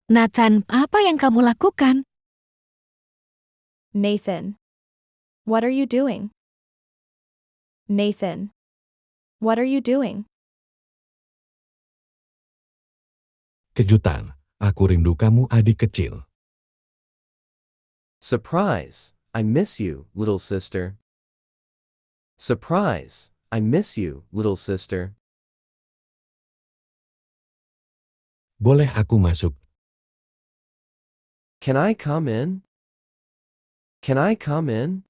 Nathan, apa yang kamu lakukan? Nathan. What are you doing? Nathan. What are you doing? Kejutan, aku rindu kamu adik kecil. Surprise, I miss you, little sister. Surprise, I miss you, little sister. Boleh aku masuk? Can I come in? Can I come in?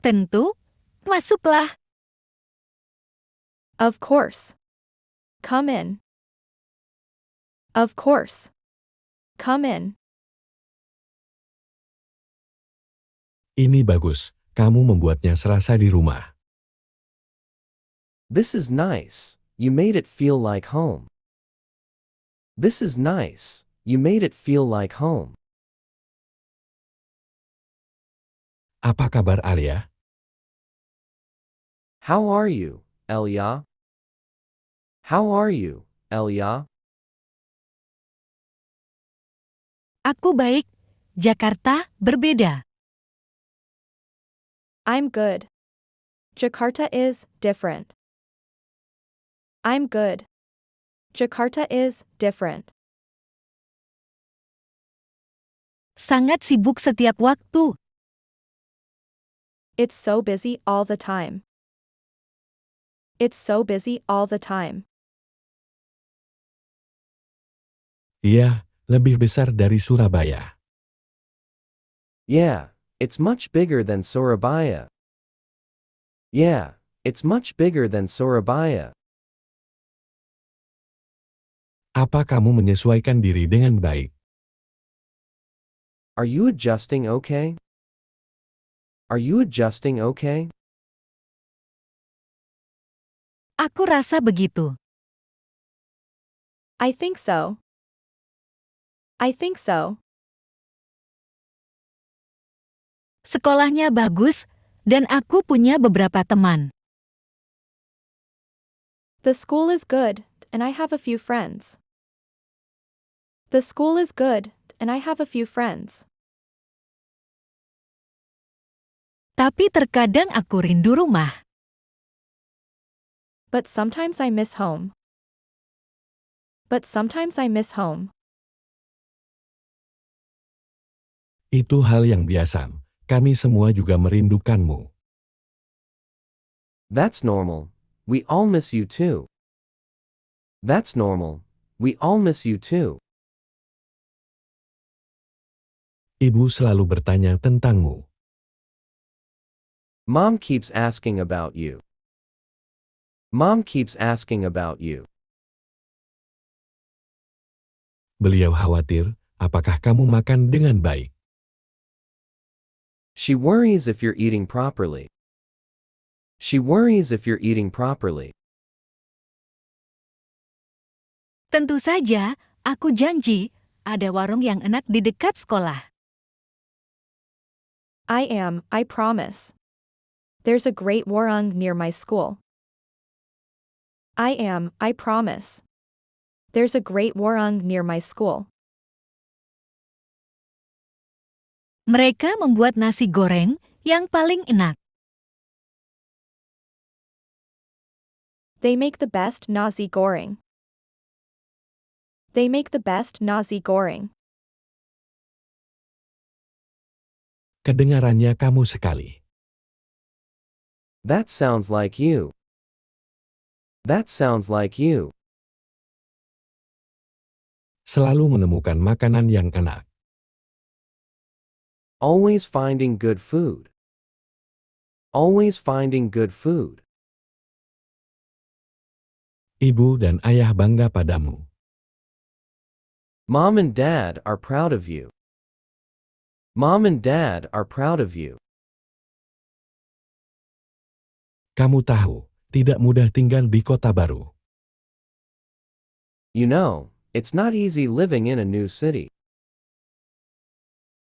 Tentu, masuklah. Of course. Come in. Of course. Come in. Ini bagus, kamu membuatnya serasa di rumah. This is nice, you made it feel like home. This is nice, you made it feel like home. Apa kabar Alia? How are you, Elia? How are you, Elia? Aku baik. Jakarta berbeda. I'm good. Jakarta is different. I'm good. Jakarta is different. Sangat sibuk setiap waktu. It's so busy all the time. It's so busy all the time. Iya, lebih besar dari Surabaya. Yeah, it's much bigger than Surabaya. Yeah, it's much bigger than Surabaya. Apa kamu menyesuaikan diri dengan baik? Are you adjusting okay? Are you adjusting okay? Aku rasa begitu. I think so. I think so. Sekolahnya bagus, dan aku punya beberapa teman. The school is good, and I have a few friends. The school is good, and I have a few friends. Tapi terkadang aku rindu rumah. But sometimes I miss home. But sometimes I miss home. Itu hal yang biasa. Kami semua juga merindukanmu. That's normal. We all miss you too. That's normal. We all miss you too. Ibu selalu bertanya tentangmu. Mom keeps asking about you. Mom keeps asking about you. Beliau khawatir, apakah kamu makan dengan baik? She worries if you're eating properly. She worries if you're eating properly. Tentu saja, aku janji, ada warung yang enak di dekat sekolah. I promise. There's a great warung near my school. I promise. There's a great warung near my school. Mereka membuat nasi goreng yang paling enak. They make the best nasi goreng. They make the best nasi goreng. Kedengarannya kamu sekali. That sounds like you. That sounds like you. Selalu menemukan makanan yang enak. Always finding good food. Always finding good food. Ibu dan ayah bangga padamu. Mom and Dad are proud of you. Mom and Dad are proud of you. Kamu tahu, tidak mudah tinggal di kota baru. You know, it's not easy living in a new city.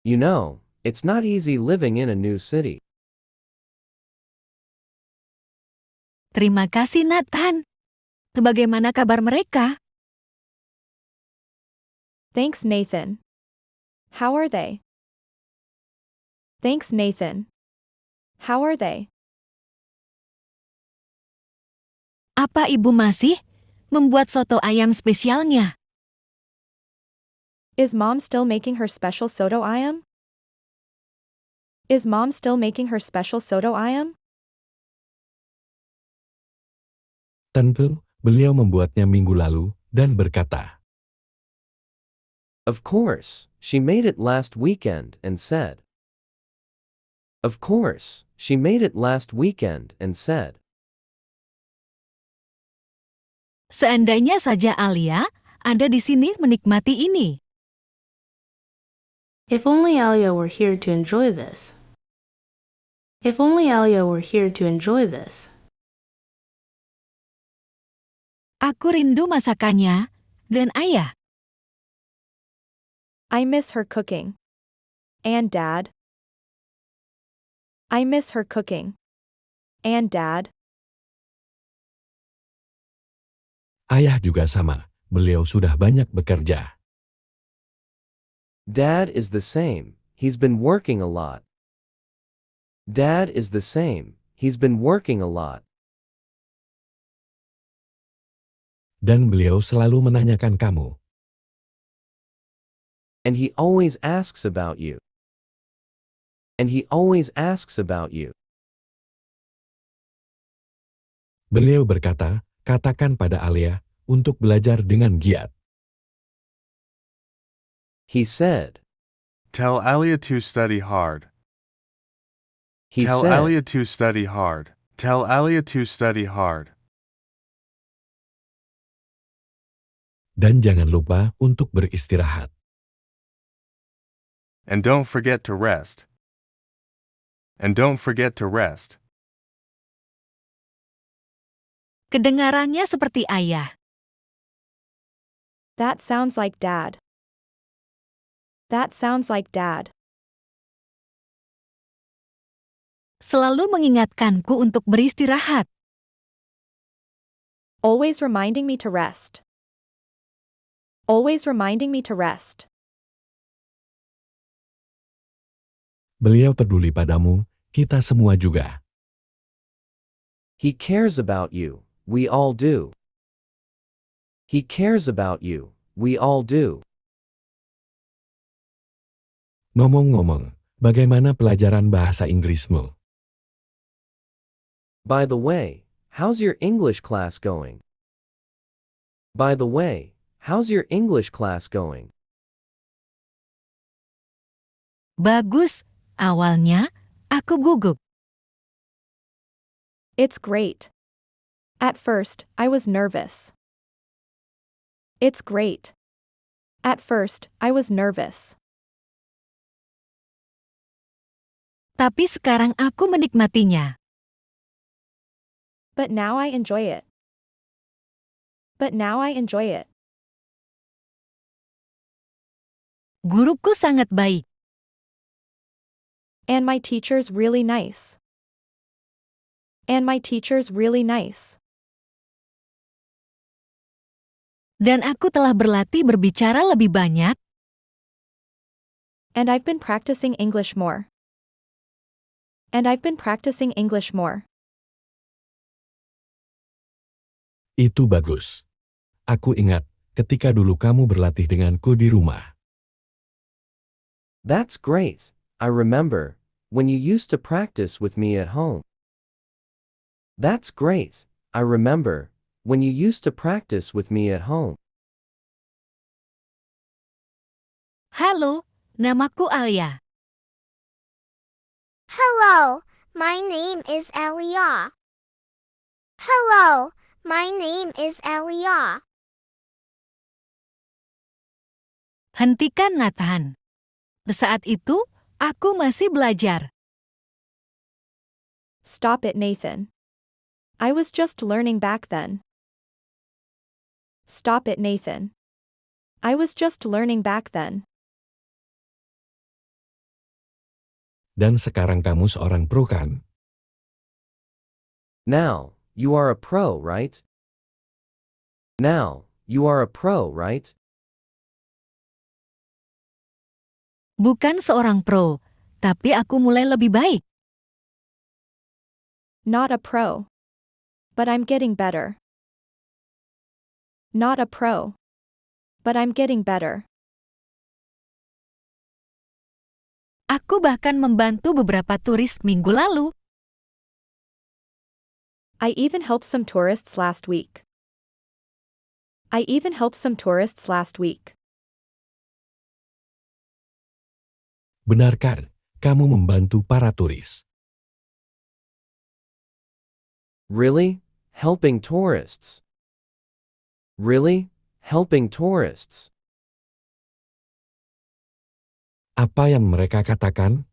You know, it's not easy living in a new city. Terima kasih Nathan. Bagaimana kabar mereka? Thanks, Nathan. How are they? Thanks, Nathan. How are they? Apa ibu masih membuat soto ayam spesialnya? Is mom still making her special soto ayam? Is mom still making her special soto ayam? Tentu, beliau membuatnya minggu lalu dan berkata, Of course, she made it last weekend and said. Of course, she made it last weekend and said. Seandainya saja Alia ada di sini menikmati ini. If only Alia were here to enjoy this. If only Alia were here to enjoy this. Aku rindu masakannya dan ayah. I miss her cooking. And Dad. I miss her cooking. And Dad. ayah juga sama, beliau sudah banyak bekerja. Dad is the same, he's been working a lot. Dad is the same, he's been working a lot. Dan beliau selalu menanyakan kamu. And he always asks about you. And he always asks about you. Beliau berkata, katakan pada Alia, untuk belajar dengan giat. He said. Tell Alia to study hard. He Tell said. Alia to study hard. Tell Alia to study hard. Dan jangan lupa untuk beristirahat. And don't forget to rest. And don't forget to rest. Kedengarannya seperti ayah. That sounds like Dad. That sounds like Dad. Selalu mengingatkanku untuk beristirahat. Always reminding me to rest. Always reminding me to rest. Beliau peduli padamu, kita semua juga. He cares about you, we all do. He cares about you, we all do. Ngomong-ngomong, bagaimana pelajaran bahasa Inggrismu? By the way, how's your English class going? By the way, how's your English class going? Bagus, awalnya aku gugup. It's great. At first, I was nervous. It's great. At first, I was nervous. Tapi sekarang aku menikmatinya. But now I enjoy it. But now I enjoy it. Guruku sangat baik. And my teacher's really nice. And my teacher's really nice. Dan aku telah berlatih berbicara lebih banyak. And I've been practicing English more. And I've been practicing English more. Itu bagus. Aku ingat, ketika dulu kamu berlatih denganku di rumah. That's great, I remember, when you used to practice with me at home. That's great, I remember, when you used to practice with me at home. Halo, namaku Alia. Hello, my name is Alia. Hello, my name is Alia. Hentikan Nathan. Saat itu, aku masih belajar. Stop it, Nathan. I was just learning back then. Stop it, Nathan. I was just learning back then. Dan sekarang kamu seorang pro kan? Now, you are a pro, right? Now, you are a pro, right? Bukan seorang pro, tapi aku mulai lebih baik. Not a pro. But I'm getting better. Not a pro. But I'm getting better. Aku bahkan membantu beberapa turis minggu lalu. I even helped some tourists last week. I even helped some tourists last week. Benarkah kamu membantu para turis? Really? Helping tourists? Really? Helping tourists? Apa yang mereka katakan?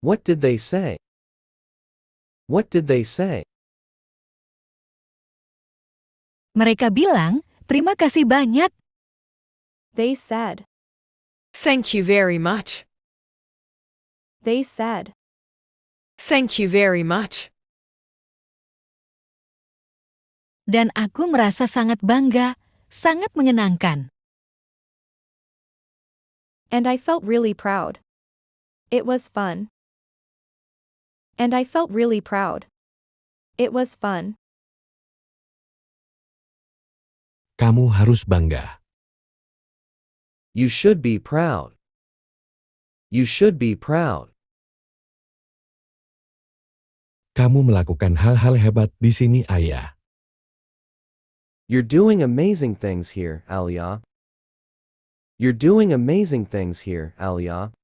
What did they say? What did they say? Mereka bilang, terima kasih banyak. They said. Thank you very much. They said. Thank you very much. Dan aku merasa sangat bangga, sangat menyenangkan. And I felt really proud. It was fun. And I felt really proud. It was fun. Kamu harus bangga. You should be proud. You should be proud. Kamu melakukan hal-hal hebat di sini, Ayah. You're doing amazing things here, Alia. You're doing amazing things here, Alia.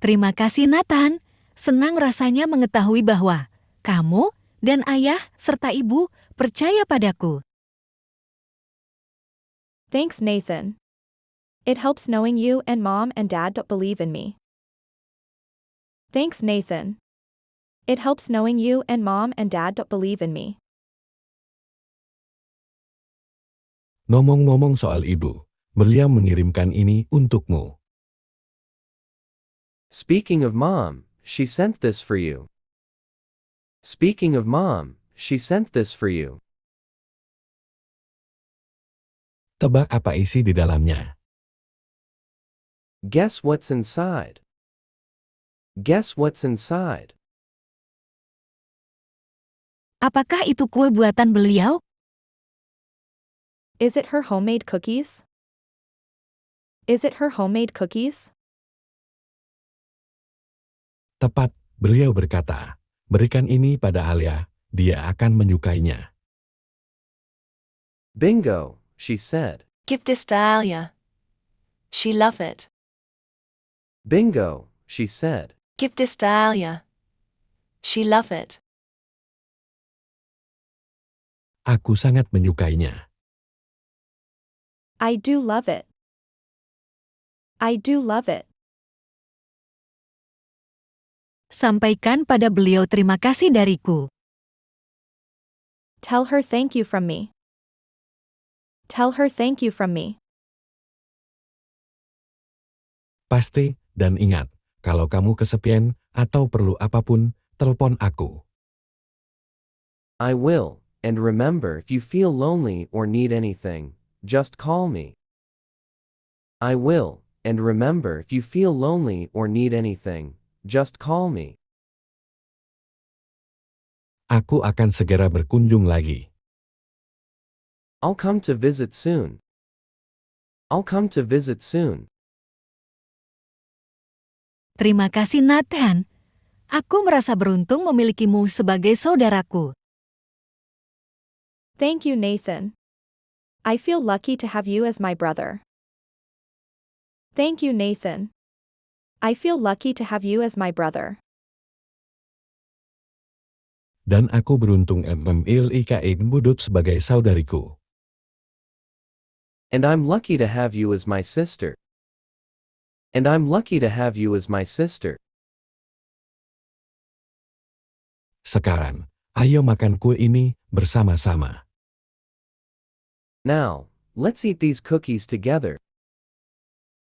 Terima kasih Nathan, senang rasanya mengetahui bahwa kamu dan ayah serta ibu percaya padaku. Thanks, Nathan. It helps knowing you and mom and dad believe in me. Thanks, Nathan. It helps knowing you and mom and dad believe in me. Ngomong-ngomong soal ibu, beliau mengirimkan ini untukmu. Speaking of mom, she sent this for you. Speaking of mom, she sent this for you. Tebak apa isi di dalamnya? Guess what's inside? Guess what's inside? Apakah itu kue buatan beliau? Is it her homemade cookies? Is it her homemade cookies? Tepat, beliau berkata, berikan ini pada Alia, dia akan menyukainya. Bingo, she said. Give this to Alia. She love it. Bingo, she said. Give this to Alia. She love it. Aku sangat menyukainya. I do love it. I do love it. Sampaikan pada beliau terima kasih dariku. Tell her thank you from me. Tell her thank you from me. Pasti, dan ingat, kalau kamu kesepian atau perlu apapun, telepon aku. I will, and remember if you feel lonely or need anything, just call me. I will, and remember if you feel lonely or need anything, just call me. Aku akan segera berkunjung lagi. I'll come to visit soon. I'll come to visit soon. Terima kasih Nathan. Aku merasa beruntung memilikimu sebagai saudaraku. Thank you, Nathan. I feel lucky to have you as my brother. Thank you, Nathan. I feel lucky to have you as my brother. Dan aku beruntung memiliki Budut sebagai saudariku. And I'm lucky to have you as my sister. And I'm lucky to have you as my sister. Sekarang, ayo makan kue ini bersama-sama. Now, let's eat these cookies together.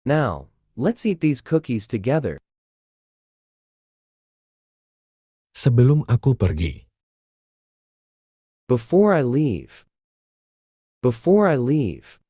Now, let's eat these cookies together. Sebelum aku pergi, Before I leave. Before I leave.